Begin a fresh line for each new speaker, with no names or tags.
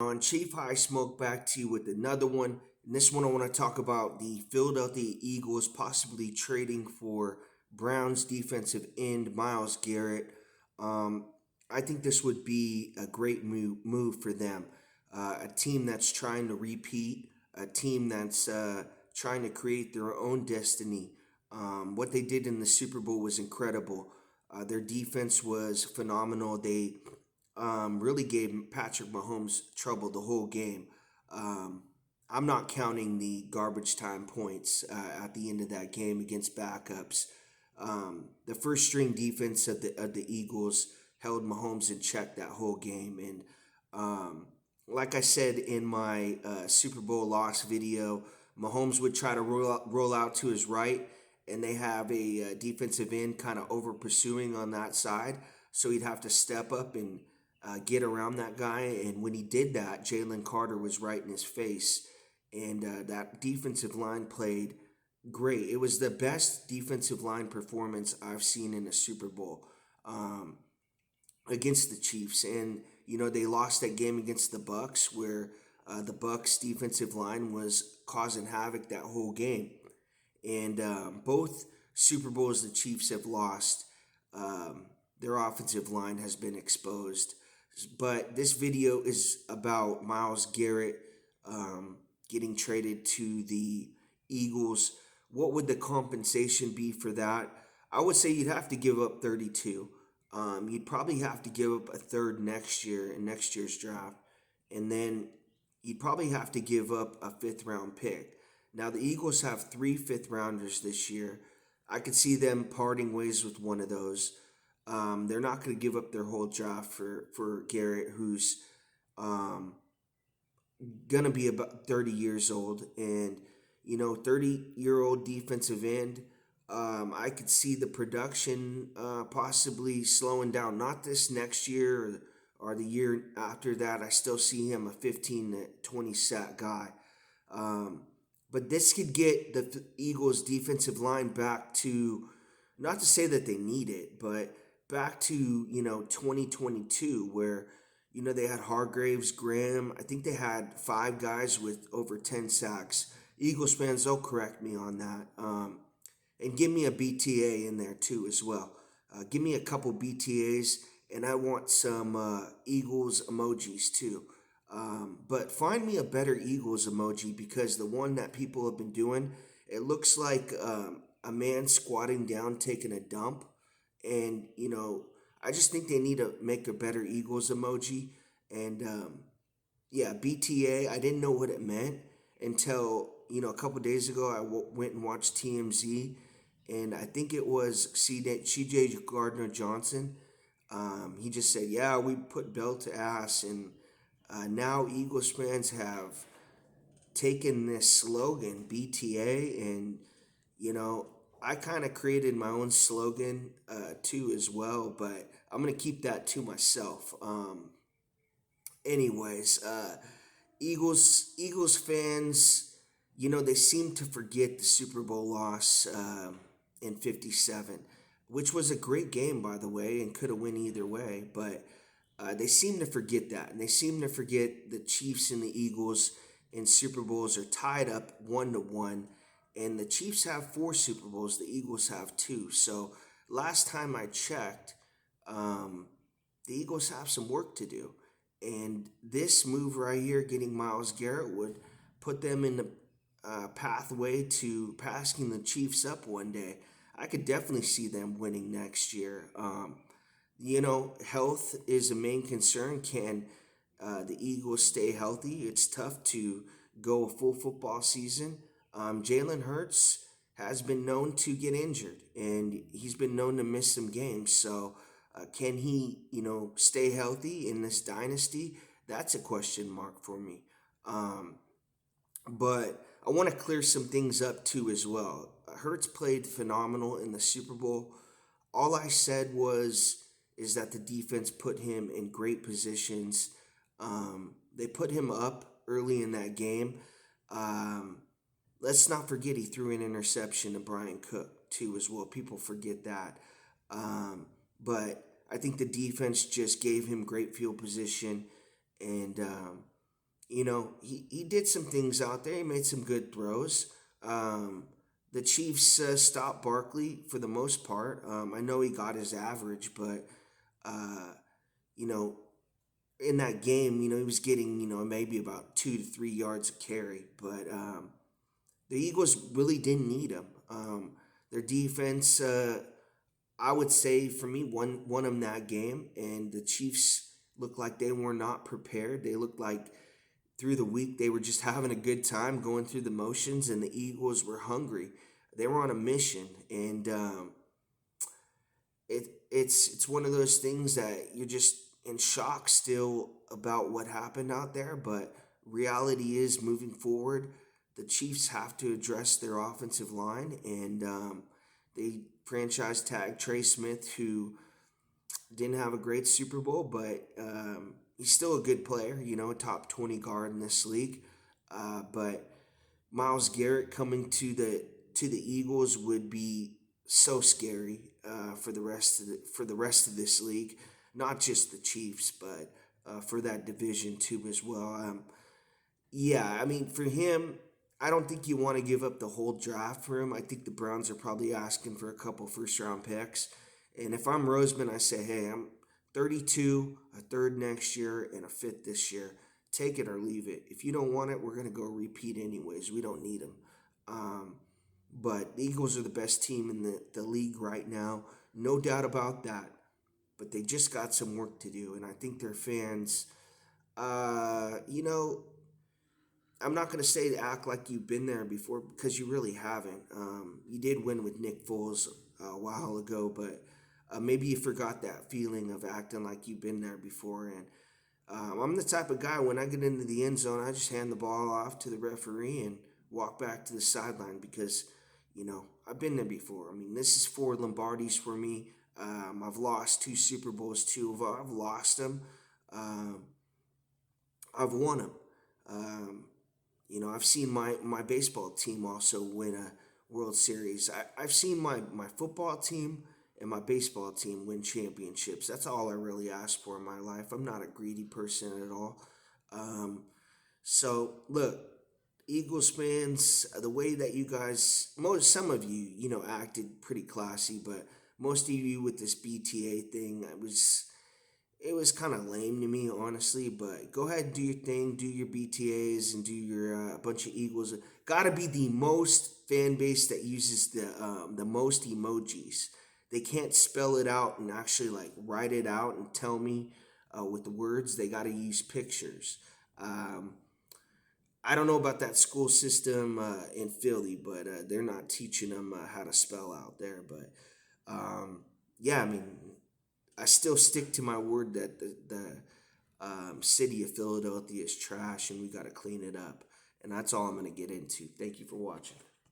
On Chief High Smoke back to you with another one. In this one, I want to talk about the Philadelphia Eagles possibly trading for Browns defensive end Myles Garrett. Um, I think this would be a great move for them. A team that's trying to repeat, a team that's trying to create their own destiny. What they did in the Super Bowl was incredible. Their defense was phenomenal. They really gave Patrick Mahomes trouble the whole game. Um, I'm not counting the garbage time points at the end of that game against backups. The first string defense of the Eagles held Mahomes in check that whole game, and like I said in my Super Bowl loss video, Mahomes would try to roll out to his right, and they have a defensive end kind of over pursuing on that side, so he'd have to step up and get around that guy. And when he did that, Jalen Carter was right in his face, and that defensive line played great. It was the best defensive line performance I've seen in a Super Bowl um, against the Chiefs. And they lost that game against the Bucks, where the Bucks defensive line was causing havoc that whole game. And both Super Bowls the Chiefs have lost, um, their offensive line has been exposed. But this video is about Myles Garrett getting traded to the Eagles. What would the compensation be for that? I would say you'd have to give up 32. You'd probably have to give up a third next year in next year's draft. And then you'd probably have to give up a fifth round pick. Now, the Eagles have three fifth rounders this year. I could see them parting ways with one of those. They're not going to give up their whole draft for Garrett, who's um, going to be about 30 years old. And, 30-year-old defensive end, I could see the production possibly slowing down. Not this next year or the year after that. I still see him a 15 to 20 sack guy. Um, but this could get the Eagles' defensive line back to, not to say that they need it, but back to 2022, where they had Hargraves, Graham. I think they had five guys with over 10 sacks. Eagles fans, they'll correct me on that. And give me a BTA in there too as well. Give me a couple BTAs, and I want some Eagles emojis too. But find me a better Eagles emoji, because the one that people have been doing, it looks like a man squatting down taking a dump. And, I just think they need to make a better Eagles emoji. And yeah, BTA, I didn't know what it meant until, a couple days ago went and watched TMZ. And I think it was CJ Gardner Johnson. He just said, yeah, we put bell to ass. And now Eagles fans have taken this slogan, BTA, and, you know, I kind of created my own slogan too as well, but I'm going to keep that to myself. Anyways, Eagles fans, they seem to forget the Super Bowl loss in '57, which was a great game, by the way, and could have went either way. But they seem to forget that, and they seem to forget the Chiefs and the Eagles in Super Bowls are tied up 1-1, and the Chiefs have four Super Bowls, the Eagles have two. So last time I checked, the Eagles have some work to do. And this move right here, getting Myles Garrett, would put them in the pathway to passing the Chiefs up one day. I could definitely see them winning next year. Health is a main concern. Can the Eagles stay healthy? It's tough to go a full football season. Jalen Hurts has been known to get injured, and he's been known to miss some games. So, can he, stay healthy in this dynasty? That's a question mark for me. Um, but I want to clear some things up too as well. Hurts played phenomenal in the Super Bowl. All I said was is that the defense put him in great positions. They put him up early in that game. Um, let's not forget he threw an interception to Brian Cook too as well. People forget that. But I think the defense just gave him great field position, and he did some things out there. He made some good throws. Um, the Chiefs stopped Barkley for the most part. I know he got his average, but uh, you know, in that game, he was getting maybe about 2 to 3 yards a carry. But the Eagles really didn't need him. Their defense, I would say, for me, won them that game, and the Chiefs looked like they were not prepared. They looked like through the week they were just having a good time going through the motions, and the Eagles were hungry. They were on a mission, and it's one of those things that you're just in shock still about what happened out there. But reality is, moving forward, the Chiefs have to address their offensive line, and they franchise tag Trey Smith, who didn't have a great Super Bowl, but he's still a good player, a top 20 guard in this league. But Myles Garrett coming to the Eagles would be so scary for the rest of this league, not just the Chiefs, but for that division too as well. Yeah, I mean, for him, I don't think you want to give up the whole draft for him. I think the Browns are probably asking for a couple first round picks. And if I'm Roseman, I say, hey, I'm 32, a third next year, and a fifth this year. Take it or leave it. If you don't want it, we're going to go repeat anyways. We don't need him. Um, but the Eagles are the best team in the league right now. No doubt about that. But they just got some work to do. And I think their fans, uh, you know, I'm not going to say act like you've been there before because you really haven't. You did win with Nick Foles a while ago, but maybe you forgot that feeling of acting like you've been there before. And I'm the type of guy, when I get into the end zone, I just hand the ball off to the referee and walk back to the sideline because, I've been there before. I mean, this is 4 Lombardis for me. I've lost 2 Super Bowls, I've lost them. Um, I've won them. I've seen my baseball team also win a World Series. I've seen my football team and my baseball team win championships. That's all I really ask for in my life. I'm not a greedy person at all. Um, so look, Eagles fans, the way that you guys, some of you, acted pretty classy, but most of you with this BTA thing, it was kind of lame to me, honestly. But go ahead and do your thing, do your BTAs, and do your bunch of Eagles. Got to be the most fan base that uses the most emojis. They can't spell it out and actually like write it out and tell me with the words. They got to use pictures. Um, I don't know about that school system in Philly, but they're not teaching them how to spell out there. But yeah, I mean, I still stick to my word that the city of Philadelphia is trash and we got to clean it up. And that's all I'm going to get into. Thank you for watching.